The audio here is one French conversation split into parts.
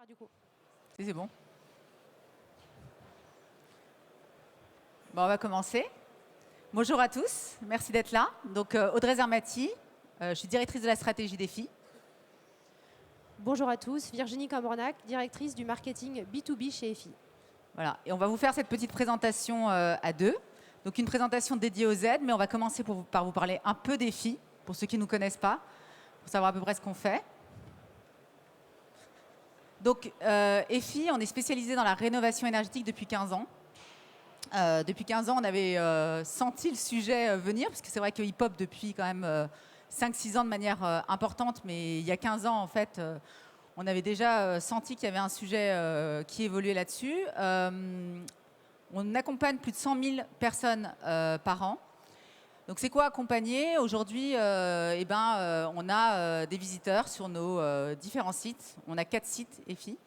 du coup. C'est bon. Bon, on va commencer. Bonjour à tous, merci d'être là. Donc, Audrey Zermati, je suis directrice de la stratégie défi. Bonjour à tous, Virginie Cambornac, directrice du marketing B2B chez EFI. Voilà, et on va vous faire cette petite présentation à deux. Donc, une présentation dédiée aux aides, mais on va commencer par vous parler un peu d'EFI, pour ceux qui ne nous connaissent pas, pour savoir à peu près ce qu'on fait. Donc, EFI, on est spécialisé dans la rénovation énergétique depuis 15 ans. Depuis 15 ans, on avait senti le sujet venir, parce que c'est vrai que hip-hop depuis quand même 5-6 ans de manière importante, mais il y a 15 ans, en fait, on avait déjà senti qu'il y avait un sujet qui évoluait là-dessus. On accompagne plus de 100 000 personnes par an. Donc c'est quoi accompagner? Aujourd'hui, on a des visiteurs sur nos différents sites. On a 4 sites EFI.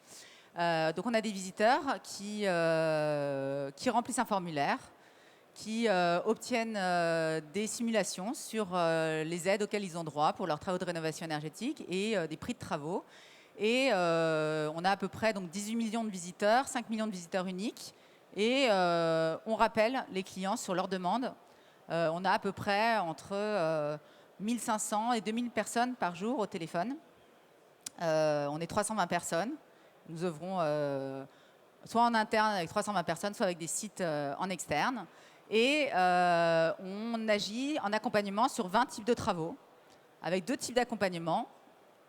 Donc on a des visiteurs qui remplissent un formulaire, qui obtiennent des simulations sur les aides auxquelles ils ont droit pour leurs travaux de rénovation énergétique et des prix de travaux. Et on a à peu près donc, 18 millions de visiteurs, 5 millions de visiteurs uniques. Et on rappelle les clients sur leurs demandes. On a à peu près entre 1500 et 2000 personnes par jour au téléphone. On est 320 personnes. Nous œuvrons soit en interne avec 320 personnes, soit avec des sites en externe. Et on agit en accompagnement sur 20 types de travaux, avec 2 types d'accompagnement.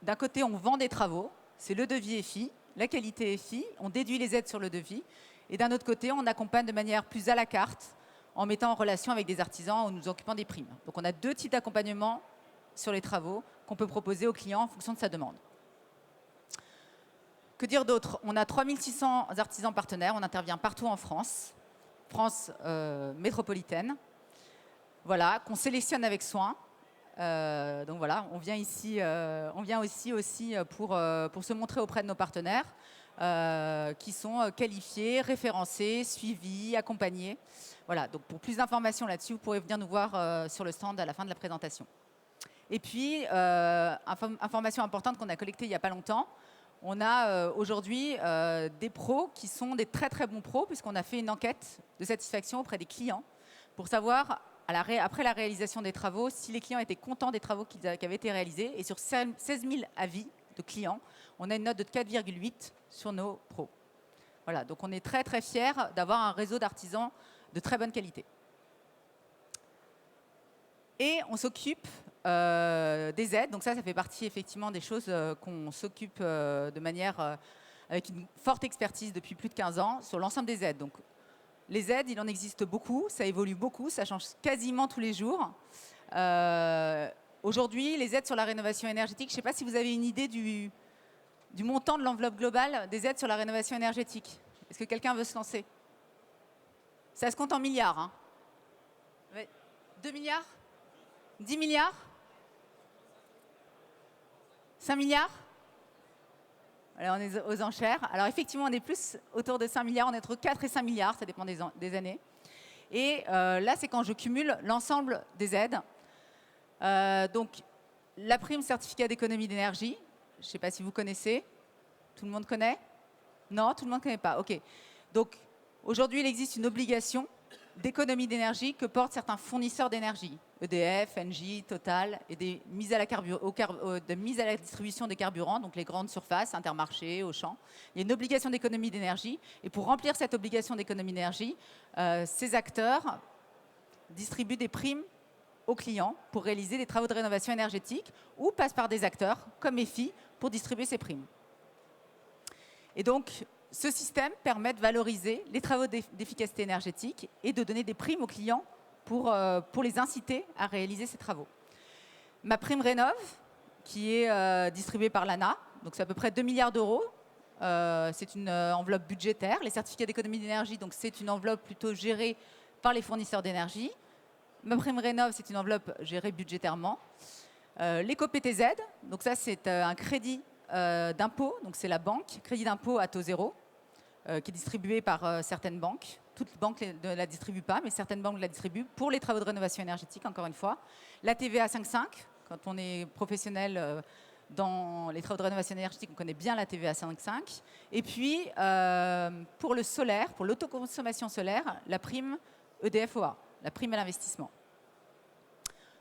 D'un côté, on vend des travaux, c'est le devis EFI, la qualité EFI, on déduit les aides sur le devis. Et d'un autre côté, on accompagne de manière plus à la carte, en mettant en relation avec des artisans ou nous occupant des primes. Donc on a 2 types d'accompagnement sur les travaux qu'on peut proposer aux clients en fonction de sa demande. Que dire d'autre? On a 3600 artisans partenaires, on intervient partout en France, métropolitaine, voilà, qu'on sélectionne avec soin. Donc voilà, on vient ici, aussi pour se montrer auprès de nos partenaires qui sont qualifiés, référencés, suivis, accompagnés. Voilà, donc pour plus d'informations là-dessus, vous pourrez venir nous voir sur le stand à la fin de la présentation. Et puis, information importante qu'on a collectée il n'y a pas longtemps, on a aujourd'hui des pros qui sont des très très bons pros, puisqu'on a fait une enquête de satisfaction auprès des clients pour savoir, après la réalisation des travaux, si les clients étaient contents des travaux qui avaient été réalisés. Et sur 16 000 avis de clients, on a une note de 4,8 sur nos pros. Voilà, donc on est très très fiers d'avoir un réseau d'artisans de très bonne qualité. Et on s'occupe des aides. Donc ça fait partie effectivement des choses qu'on s'occupe de manière avec une forte expertise depuis plus de 15 ans sur l'ensemble des aides. Donc les aides, il en existe beaucoup, ça évolue beaucoup, ça change quasiment tous les jours. Aujourd'hui, les aides sur la rénovation énergétique, je ne sais pas si vous avez une idée du montant de l'enveloppe globale des aides sur la rénovation énergétique. Est-ce que quelqu'un veut se lancer? Ça se compte en milliards. Hein. 2 milliards? 10 milliards? 5 milliards? Alors, on est aux enchères. Alors effectivement, on est plus autour de 5 milliards, on est entre 4 et 5 milliards, ça dépend des années. Et là, c'est quand je cumule l'ensemble des aides. Donc, la prime certificat d'économie d'énergie, je ne sais pas si vous connaissez. Tout le monde connaît? Non, tout le monde ne connaît pas. OK. Donc, aujourd'hui, il existe une obligation d'économie d'énergie que portent certains fournisseurs d'énergie, EDF, Engie, Total, et des mises à la distribution des carburants, donc les grandes surfaces, Intermarché, Auchan. Il y a une obligation d'économie d'énergie, et pour remplir cette obligation d'économie d'énergie, ces acteurs distribuent des primes aux clients pour réaliser des travaux de rénovation énergétique ou passent par des acteurs comme EFI pour distribuer ces primes. Et donc, ce système permet de valoriser les travaux d'efficacité énergétique et de donner des primes aux clients pour les inciter à réaliser ces travaux. Ma prime Rénov, qui est distribuée par l'ANA, donc c'est à peu près 2 milliards d'euros. C'est une enveloppe budgétaire. Les certificats d'économie d'énergie, donc c'est une enveloppe plutôt gérée par les fournisseurs d'énergie. Ma prime Rénov, c'est une enveloppe gérée budgétairement. L'éco-PTZ, donc ça c'est un crédit d'impôt, donc c'est la banque, crédit d'impôt à taux zéro, qui est distribué par certaines banques. Toutes les banques ne la distribuent pas, mais certaines banques la distribuent pour les travaux de rénovation énergétique, encore une fois. La TVA 5,5, quand on est professionnel dans les travaux de rénovation énergétique, on connaît bien la TVA 5.5. Et puis, pour le solaire, pour l'autoconsommation solaire, la prime EDF-OA, la prime à l'investissement.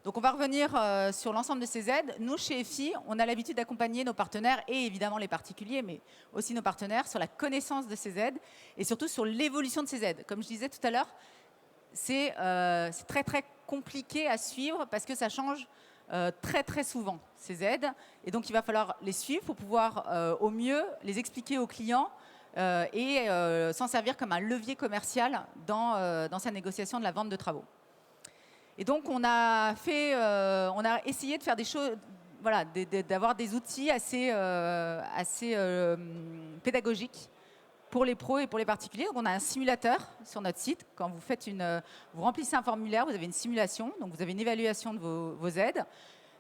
Donc, on va revenir sur l'ensemble de ces aides. Nous, chez EFI, on a l'habitude d'accompagner nos partenaires et évidemment les particuliers, mais aussi nos partenaires sur la connaissance de ces aides et surtout sur l'évolution de ces aides. Comme je disais tout à l'heure, c'est très, très compliqué à suivre parce que ça change très, très souvent, ces aides. Et donc, il va falloir les suivre pour pouvoir au mieux les expliquer aux clients et s'en servir comme un levier commercial dans sa négociation de la vente de travaux. Et donc, on a essayé de faire des choses, voilà, d'avoir des outils assez pédagogiques pour les pros et pour les particuliers. Donc, on a un simulateur sur notre site. Quand vous remplissez un formulaire, vous avez une simulation, donc vous avez une évaluation de vos aides.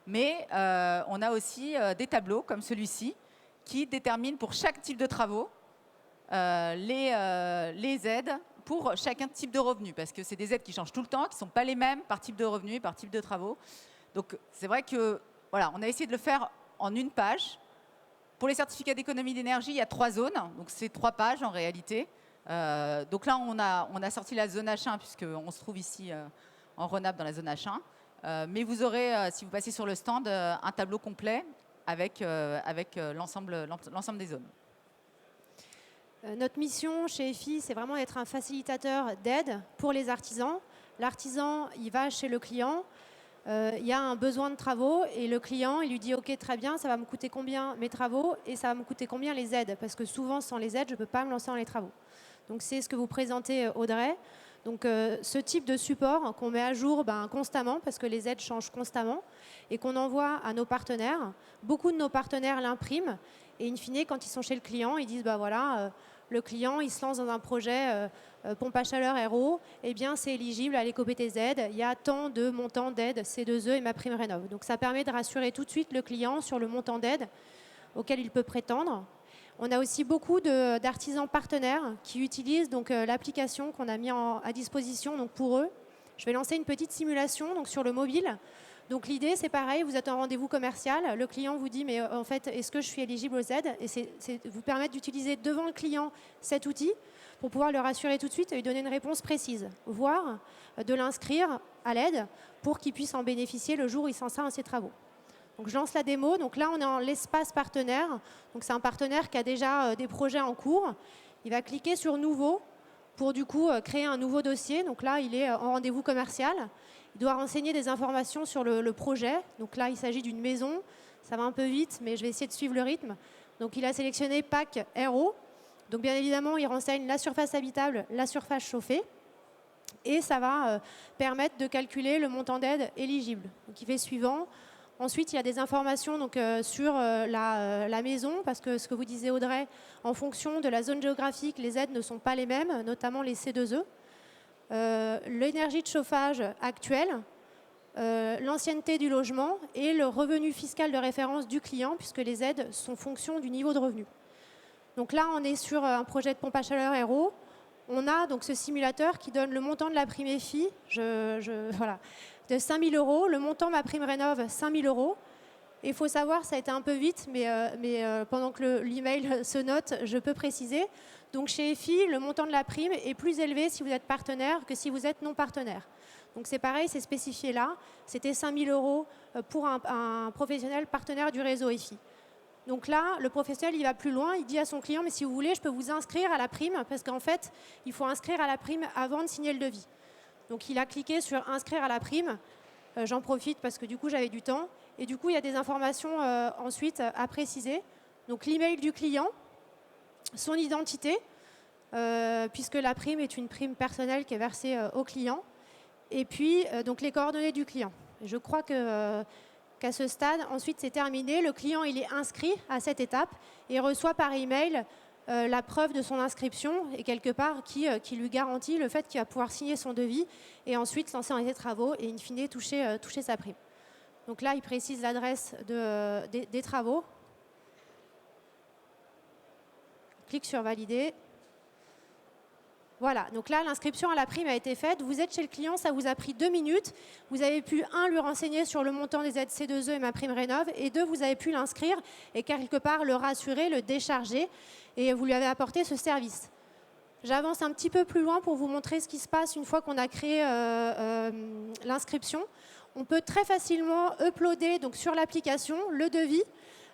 Mais on a aussi des tableaux comme celui-ci qui déterminent pour chaque type de travaux les aides pour chacun type de revenu, parce que c'est des aides qui changent tout le temps, qui ne sont pas les mêmes par type de revenu, par type de travaux. Donc, c'est vrai que voilà, on a essayé de le faire en une page. Pour les certificats d'économie d'énergie, il y a 3 zones, donc c'est 3 pages en réalité. Donc là, on a sorti la zone H1, puisqu'on se trouve ici en Rhône-Alpes dans la zone H1. Mais vous aurez, si vous passez sur le stand, un tableau complet avec l'ensemble des zones. Notre mission chez EFI, c'est vraiment d'être un facilitateur d'aide pour les artisans. L'artisan, il va chez le client, il y a un besoin de travaux et le client, il lui dit « Ok, très bien, ça va me coûter combien mes travaux et ça va me coûter combien les aides ?» Parce que souvent, sans les aides, je ne peux pas me lancer dans les travaux. Donc, c'est ce que vous présentez, Audrey. Donc, ce type de support qu'on met à jour constamment, parce que les aides changent constamment, et qu'on envoie à nos partenaires. Beaucoup de nos partenaires l'impriment. Et in fine, quand ils sont chez le client, ils disent voilà, le client, il se lance dans un projet pompe à chaleur RO, eh bien, c'est éligible à l'éco-PTZ. Il y a tant de montants d'aide C2E et ma prime rénov. Donc, ça permet de rassurer tout de suite le client sur le montant d'aide auquel il peut prétendre. On a aussi beaucoup d'artisans partenaires qui utilisent l'application qu'on a mis à disposition pour eux. Je vais lancer une petite simulation sur le mobile. Donc l'idée, c'est pareil, vous êtes en rendez-vous commercial, le client vous dit, mais en fait, est-ce que je suis éligible aux aides? Et c'est vous permettre d'utiliser devant le client cet outil pour pouvoir le rassurer tout de suite et lui donner une réponse précise, voire de l'inscrire à l'aide pour qu'il puisse en bénéficier le jour où il s'en sert à ses travaux. Donc je lance la démo. Donc là, on est en l'espace partenaire. Donc c'est un partenaire qui a déjà des projets en cours. Il va cliquer sur Nouveau pour du coup créer un nouveau dossier. Donc là, il est en rendez-vous commercial. Il doit renseigner des informations sur le projet. Donc là, il s'agit d'une maison. Ça va un peu vite, mais je vais essayer de suivre le rythme. Donc il a sélectionné PAC RO. Donc bien évidemment, il renseigne la surface habitable, la surface chauffée. Et ça va permettre de calculer le montant d'aide éligible. Donc il fait suivant. Ensuite, il y a des informations sur la maison, parce que ce que vous disiez, Audrey, en fonction de la zone géographique, les aides ne sont pas les mêmes, notamment les C2E. L'énergie de chauffage actuelle, l'ancienneté du logement et le revenu fiscal de référence du client, puisque les aides sont fonction du niveau de revenu. Donc là, on est sur un projet de pompe à chaleur RO. On a donc ce simulateur qui donne le montant de la prime EFI. Voilà. De 5 000 €, le montant ma prime rénov, 5 000 €. Et il faut savoir, ça a été un peu vite, mais pendant que l'email se note, je peux préciser. Donc chez EFI, le montant de la prime est plus élevé si vous êtes partenaire que si vous êtes non partenaire. Donc c'est pareil, c'est spécifié là. C'était 5 000 € pour un professionnel partenaire du réseau EFI. Donc là, le professionnel, il va plus loin, il dit à son client, mais si vous voulez, je peux vous inscrire à la prime, parce qu'en fait, il faut inscrire à la prime avant de signer le devis. Donc il a cliqué sur « Inscrire à la prime ». J'en profite parce que du coup, j'avais du temps. Et du coup, il y a des informations ensuite à préciser. Donc l'email du client, son identité, puisque la prime est une prime personnelle qui est versée au client. Et puis, donc les coordonnées du client. Je crois qu'à ce stade, ensuite, c'est terminé. Le client, il est inscrit à cette étape et reçoit par email la preuve de son inscription et quelque part qui lui garantit le fait qu'il va pouvoir signer son devis et ensuite lancer dans ses travaux et in fine toucher sa prime. Donc là, il précise l'adresse des travaux. Clique sur valider. Voilà, donc là, l'inscription à la prime a été faite. Vous êtes chez le client, ça vous a pris 2 minutes. Vous avez pu, 1, lui renseigner sur le montant des aides C2E et ma prime rénov', et 2, vous avez pu l'inscrire et quelque part le rassurer, le décharger, et vous lui avez apporté ce service. J'avance un petit peu plus loin pour vous montrer ce qui se passe une fois qu'on a créé l'inscription. On peut très facilement uploader donc, sur l'application le devis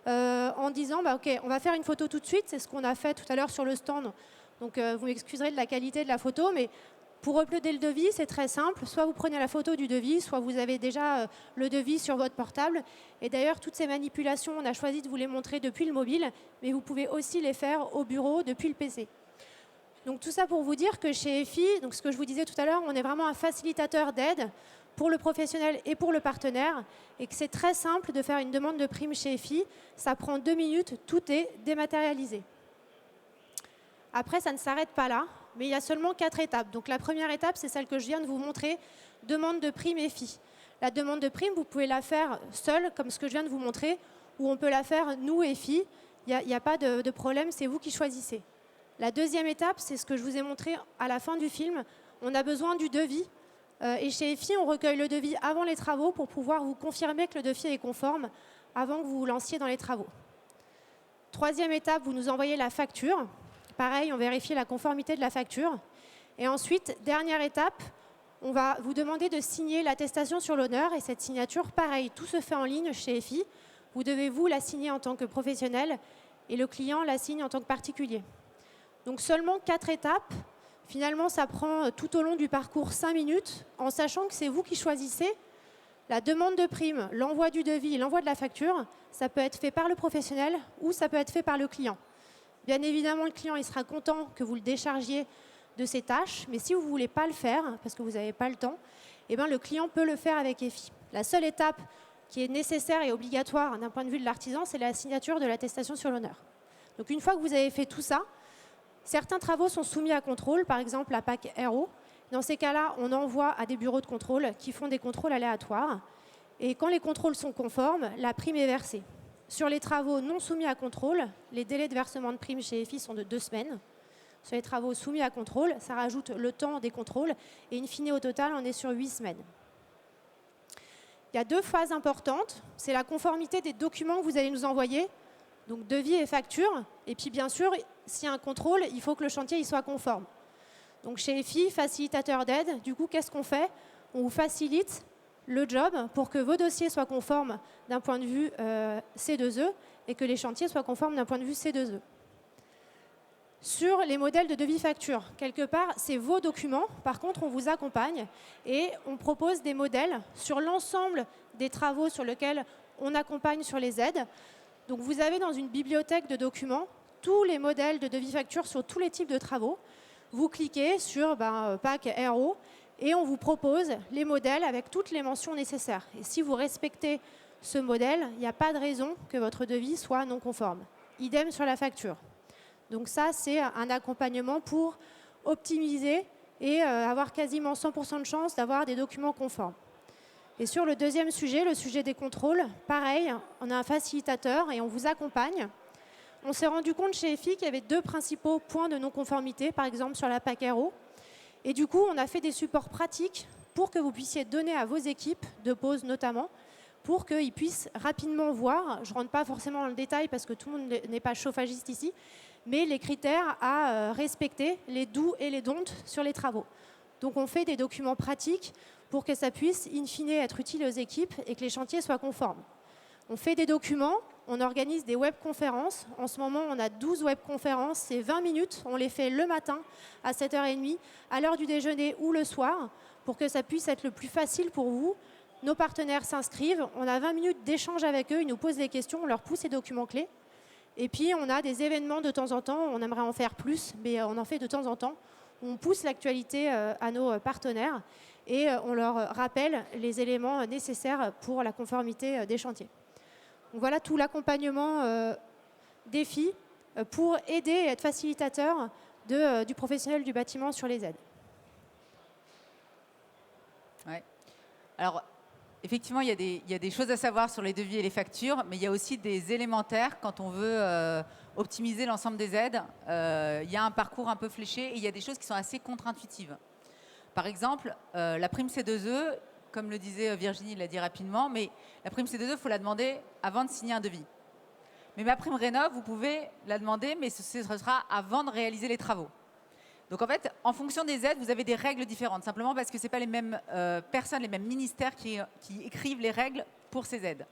en disant OK, on va faire une photo tout de suite. C'est ce qu'on a fait tout à l'heure sur le stand. Donc vous m'excuserez de la qualité de la photo, mais pour uploader le devis, c'est très simple. Soit vous prenez la photo du devis, soit vous avez déjà le devis sur votre portable. Et d'ailleurs, toutes ces manipulations, on a choisi de vous les montrer depuis le mobile, mais vous pouvez aussi les faire au bureau depuis le PC. Donc tout ça pour vous dire que chez EFI, donc ce que je vous disais tout à l'heure, on est vraiment un facilitateur d'aide pour le professionnel et pour le partenaire, et que c'est très simple de faire une demande de prime chez EFI. Ça prend 2 minutes, tout est dématérialisé. Après, ça ne s'arrête pas là, mais il y a seulement 4 étapes. Donc la première étape, c'est celle que je viens de vous montrer, demande de prime EFI. La demande de prime, vous pouvez la faire seule, comme ce que je viens de vous montrer, ou on peut la faire nous, EFI. Il n'y a pas de problème, c'est vous qui choisissez. La deuxième étape, c'est ce que je vous ai montré à la fin du film. On a besoin du devis. Et chez EFI, on recueille le devis avant les travaux pour pouvoir vous confirmer que le devis est conforme avant que vous vous lanciez dans les travaux. Troisième étape, vous nous envoyez la facture. Pareil, on vérifie la conformité de la facture. Et ensuite, dernière étape, on va vous demander de signer l'attestation sur l'honneur. Et cette signature, pareil, tout se fait en ligne chez EFI. Vous devez vous la signer en tant que professionnel et le client la signe en tant que particulier. Donc seulement 4 étapes. Finalement, ça prend tout au long du parcours 5 minutes, en sachant que c'est vous qui choisissez. La demande de prime, l'envoi du devis et l'envoi de la facture, ça peut être fait par le professionnel ou ça peut être fait par le client. Bien évidemment, le client il sera content que vous le déchargiez de ses tâches, mais si vous ne voulez pas le faire, parce que vous n'avez pas le temps, eh bien, le client peut le faire avec EFI. La seule étape qui est nécessaire et obligatoire d'un point de vue de l'artisan, c'est la signature de l'attestation sur l'honneur. Donc une fois que vous avez fait tout ça, certains travaux sont soumis à contrôle, par exemple la PAC RO. Dans ces cas-là, on envoie à des bureaux de contrôle qui font des contrôles aléatoires. Et quand les contrôles sont conformes, la prime est versée. Sur les travaux non soumis à contrôle, les délais de versement de prime chez EFI sont de 2 semaines. Sur les travaux soumis à contrôle, ça rajoute le temps des contrôles. Et in fine, au total, on est sur 8 semaines. Il y a 2 phases importantes. C'est la conformité des documents que vous allez nous envoyer. Donc devis et facture. Et puis bien sûr, s'il y a un contrôle, il faut que le chantier il soit conforme. Donc chez EFI, facilitateur d'aide, du coup, qu'est-ce qu'on fait? On vous facilite le job pour que vos dossiers soient conformes d'un point de vue C2E et que les chantiers soient conformes d'un point de vue C2E. Sur les modèles de devis facture, quelque part, c'est vos documents. Par contre, on vous accompagne et on propose des modèles sur l'ensemble des travaux sur lesquels on accompagne sur les aides. Donc vous avez dans une bibliothèque de documents tous les modèles de devis facture sur tous les types de travaux. Vous cliquez sur PAC RO et on vous propose les modèles avec toutes les mentions nécessaires. Et si vous respectez ce modèle, il n'y a pas de raison que votre devis soit non conforme. Idem sur la facture. Donc ça, c'est un accompagnement pour optimiser et avoir quasiment 100% de chance d'avoir des documents conformes. Et sur le deuxième sujet, le sujet des contrôles, pareil, on a un facilitateur et on vous accompagne. On s'est rendu compte chez EFI qu'il y avait 2 principaux points de non-conformité, par exemple sur la PAC RO. Et du coup, on a fait des supports pratiques pour que vous puissiez donner à vos équipes, de pause notamment, pour qu'ils puissent rapidement voir, je ne rentre pas forcément dans le détail parce que tout le monde n'est pas chauffagiste ici, mais les critères à respecter, les do's et les don'ts sur les travaux. Donc on fait des documents pratiques pour que ça puisse, in fine, être utile aux équipes et que les chantiers soient conformes. On fait des documents, on organise des webconférences. En ce moment, on a 12 webconférences, c'est 20 minutes. On les fait le matin à 7h30, à l'heure du déjeuner ou le soir, pour que ça puisse être le plus facile pour vous. Nos partenaires s'inscrivent, on a 20 minutes d'échange avec eux, ils nous posent des questions, on leur pousse les documents clés. Et puis, on a des événements de temps en temps, on aimerait en faire plus, mais on en fait de temps en temps. On pousse l'actualité à nos partenaires et on leur rappelle les éléments nécessaires pour la conformité des chantiers. Donc voilà tout l'accompagnement d'EFI pour aider et être facilitateur du professionnel du bâtiment sur les aides. Ouais. Alors, effectivement, il y a des choses à savoir sur les devis et les factures, mais il y a aussi des élémentaires quand on veut optimiser l'ensemble des aides. Il y a un parcours un peu fléché et il y a des choses qui sont assez contre-intuitives. Par exemple, la prime C2E, comme le disait Virginie, il l'a dit rapidement, mais la prime C2E, il faut la demander avant de signer un devis. Mais ma prime Rénov', vous pouvez la demander, mais ce sera avant de réaliser les travaux. Donc en fait, en fonction des aides, vous avez des règles différentes, simplement parce que ce n'est pas les mêmes personnes, les mêmes ministères qui écrivent les règles pour ces aides.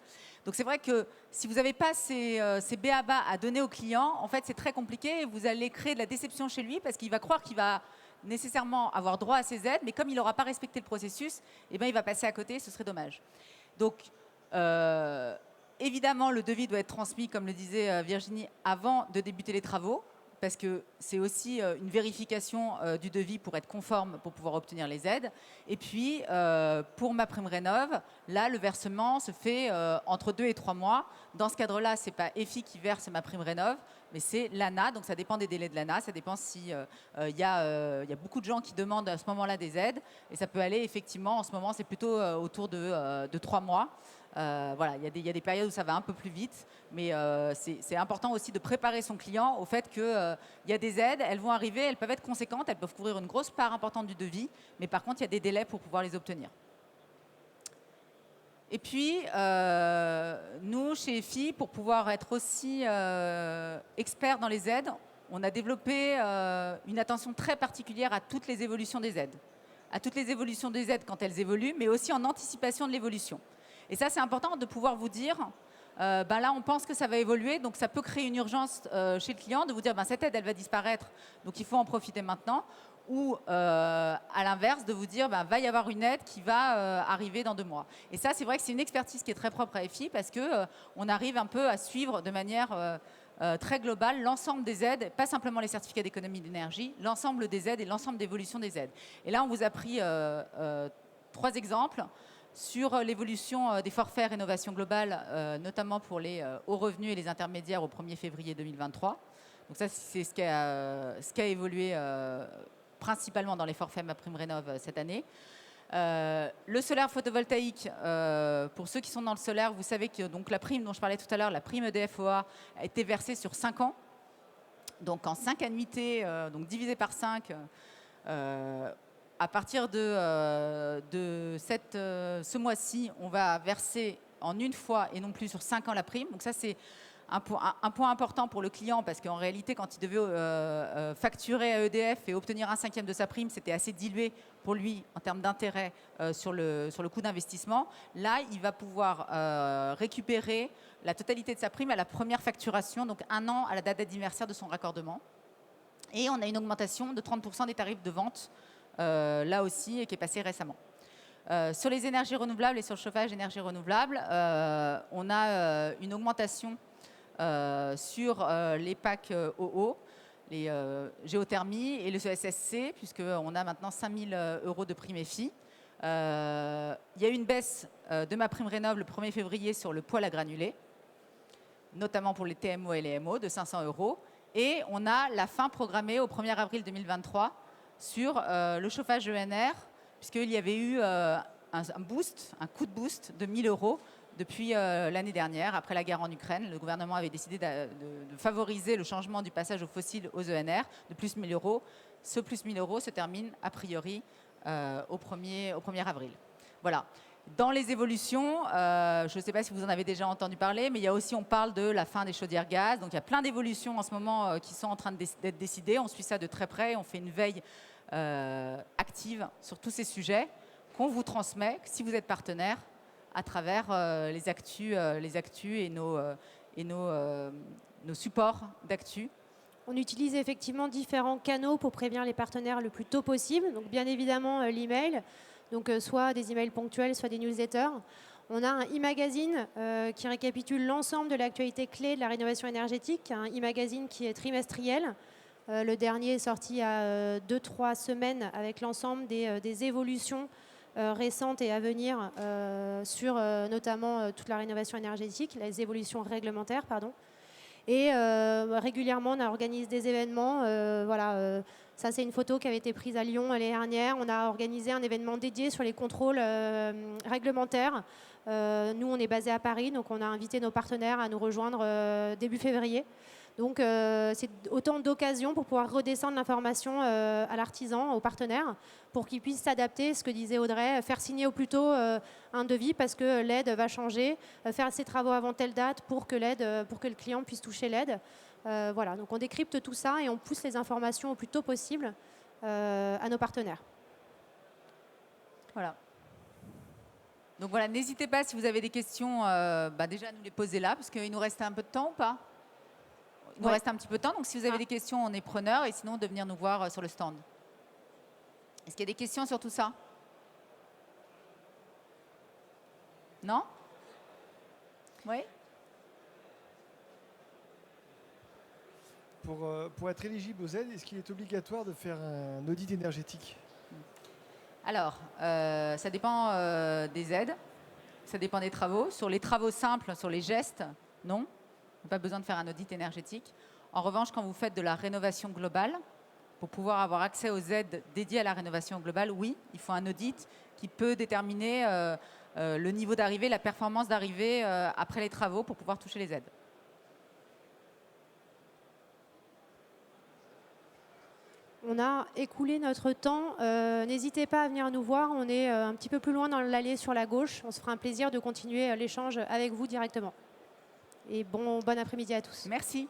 Donc c'est vrai que si vous n'avez pas ces b.a.-ba à donner au client, en fait c'est très compliqué et vous allez créer de la déception chez lui parce qu'il va croire qu'il va nécessairement avoir droit à ces aides, mais comme il n'aura pas respecté le processus, eh ben, il va passer à côté, ce serait dommage. Donc évidemment, le devis doit être transmis, comme le disait Virginie, avant de débuter les travaux, parce que c'est aussi une vérification du devis pour être conforme pour pouvoir obtenir les aides. Et puis, pour ma prime Rénov', là, le versement se fait entre 2 et 3 mois. Dans ce cadre-là, ce n'est pas EFI qui verse ma prime Rénov', mais c'est l'ANA, donc ça dépend des délais de l'ANA, ça dépend si y a beaucoup de gens qui demandent à ce moment-là des aides, et ça peut aller effectivement, en ce moment, c'est plutôt autour de 3 mois. Voilà, il y a des périodes où ça va un peu plus vite, mais c'est important aussi de préparer son client au fait qu'il y a des aides, elles vont arriver, elles peuvent être conséquentes, elles peuvent couvrir une grosse part importante du devis, mais par contre, il y a des délais pour pouvoir les obtenir. Et puis, nous, chez EFI, pour pouvoir être aussi experts dans les aides, on a développé une attention très particulière à toutes les évolutions des aides. À toutes les évolutions des aides quand elles évoluent, mais aussi en anticipation de l'évolution. Et ça, c'est important de pouvoir vous dire, ben là, on pense que ça va évoluer, donc ça peut créer une urgence chez le client, de vous dire, ben, cette aide, elle va disparaître, donc il faut en profiter maintenant. Ou à l'inverse, de vous dire, ben, va y avoir une aide qui va arriver dans 2 mois. Et ça, c'est vrai que c'est une expertise qui est très propre à EFI, parce qu'on arrive un peu à suivre de manière très globale l'ensemble des aides, pas simplement les certificats d'économie d'énergie, l'ensemble des aides et l'ensemble d'évolution des aides. Et là, on vous a pris 3 exemples sur l'évolution des forfaits rénovation globale, notamment pour les hauts revenus et les intermédiaires au 1er février 2023. Donc ça, c'est ce qui a évolué principalement dans les forfaits MaPrimeRénov' cette année. Le solaire photovoltaïque, pour ceux qui sont dans le solaire, vous savez que donc, la prime dont je parlais tout à l'heure, la prime EDF-OA, a été versée sur 5 ans. Donc en 5 annuités, donc divisé par 5, à partir de ce mois-ci, on va verser en une fois et non plus sur 5 ans la prime. Donc ça, c'est un point important pour le client parce qu'en réalité, quand il devait facturer à EDF et obtenir 1/5 de sa prime, c'était assez dilué pour lui en termes d'intérêt sur le coût d'investissement. Là, il va pouvoir récupérer la totalité de sa prime à la première facturation, donc 1 an à la date d'anniversaire de son raccordement. Et on a une augmentation de 30% des tarifs de vente là aussi, et qui est passé récemment. Sur les énergies renouvelables et sur le chauffage d'énergie renouvelable, on a une augmentation sur les PAC OO, les géothermies et le CSSC, puisqu'on a maintenant 5 000 € de prime EFI. Il y a eu une baisse de ma prime Rénov' le 1er février sur le poêle à granulés, notamment pour les TMO et les MO, de 500 €. Et on a la fin programmée au 1er avril 2023 sur le chauffage ENR, puisqu'il y avait eu un coup de boost de 1 000 € depuis l'année dernière. Après la guerre en Ukraine, le gouvernement avait décidé de favoriser le changement du passage aux fossiles aux ENR de plus 1 000 €. Ce plus 1 000 € se termine a priori au 1er avril. Voilà. Dans les évolutions, je ne sais pas si vous en avez déjà entendu parler, mais il y a aussi, on parle de la fin des chaudières gaz. Donc il y a plein d'évolutions en ce moment qui sont en train d'être décidées. On suit ça de très près. On fait une veille active sur tous ces sujets qu'on vous transmet si vous êtes partenaire à travers les actus et nos supports d'actu. On utilise effectivement différents canaux pour prévenir les partenaires le plus tôt possible. Donc bien évidemment l'email, donc soit des emails ponctuels, soit des newsletters. On a un e-magazine qui récapitule l'ensemble de l'actualité clé de la rénovation énergétique, un e-magazine qui est trimestriel. Le dernier est sorti à 2-3 semaines avec l'ensemble des évolutions récentes et à venir sur notamment toute la rénovation énergétique, les évolutions réglementaires, pardon. Et régulièrement, on organise des événements. Voilà, ça, c'est une photo qui avait été prise à Lyon l'année dernière. On a organisé un événement dédié sur les contrôles réglementaires. Nous, on est basé à Paris, donc on a invité nos partenaires à nous rejoindre début février. Donc, c'est autant d'occasions pour pouvoir redescendre l'information à l'artisan, aux partenaires, pour qu'ils puissent s'adapter, ce que disait Audrey, faire signer au plus tôt un devis parce que l'aide va changer, faire ses travaux avant telle date pour que le client puisse toucher l'aide. Voilà, donc on décrypte tout ça et on pousse les informations au plus tôt possible à nos partenaires. Voilà. Donc voilà, n'hésitez pas si vous avez des questions, déjà à nous les poser là, parce qu'il nous reste un peu de temps ou pas? Il nous reste un petit peu de temps, donc si vous avez des questions, on est preneurs, et sinon de venir nous voir sur le stand. Est-ce qu'il y a des questions sur tout ça? Non? Oui? Pour être éligible aux aides, est-ce qu'il est obligatoire de faire un audit énergétique? Alors, ça dépend des aides, ça dépend des travaux. Sur les travaux simples, sur les gestes, non. Pas besoin de faire un audit énergétique. En revanche, quand vous faites de la rénovation globale, pour pouvoir avoir accès aux aides dédiées à la rénovation globale, oui, il faut un audit qui peut déterminer le niveau d'arrivée, la performance d'arrivée après les travaux pour pouvoir toucher les aides. On a écoulé notre temps. N'hésitez pas à venir nous voir. On est un petit peu plus loin dans l'allée sur la gauche. On se fera un plaisir de continuer l'échange avec vous directement. Et bon après-midi à tous. Merci.